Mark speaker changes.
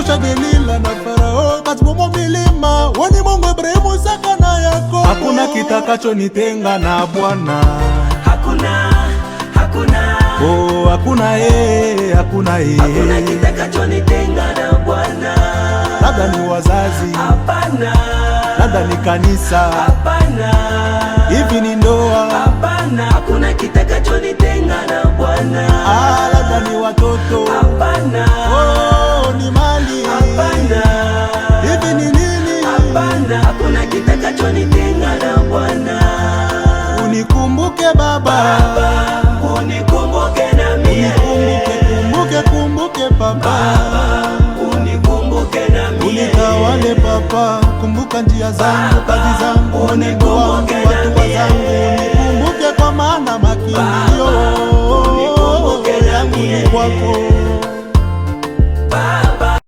Speaker 1: cha Delila na Farao, katibomo milima, wani Mungu Ibrahimu, Isaka na Yakobo. Hakuna kitakacho nitenga na Bwana.
Speaker 2: Hakuna, hakuna.
Speaker 1: Oh, hakuna hakuna
Speaker 2: Hakuna kitakacho nitenga na Bwana.
Speaker 1: Labda ni wazazi,
Speaker 2: hapana.
Speaker 1: Labda ni kanisa,
Speaker 2: hapana.
Speaker 1: Hivi ni ndoa,
Speaker 2: hapana. Hakuna kitakacho nitenga na Bwana.
Speaker 1: Labda ni watoto,
Speaker 2: hapana.
Speaker 1: Oh, ni mali,
Speaker 2: hapana.
Speaker 1: Hivi ni nini?
Speaker 2: Hapana. Hakuna kitakacho nitenga na Bwana.
Speaker 1: Unikumbuke Baba,
Speaker 2: Baba, unikumbuke na mie. Kumbuke
Speaker 1: Baba,
Speaker 2: Baba, unikumbuke na mie.
Speaker 1: Unitawale Baba, kumbuka njia zangu, kazi zangu, mwenendo wangu, watu wazangu. Unikumbuke kwa maana makimbilio yangu ni kwako.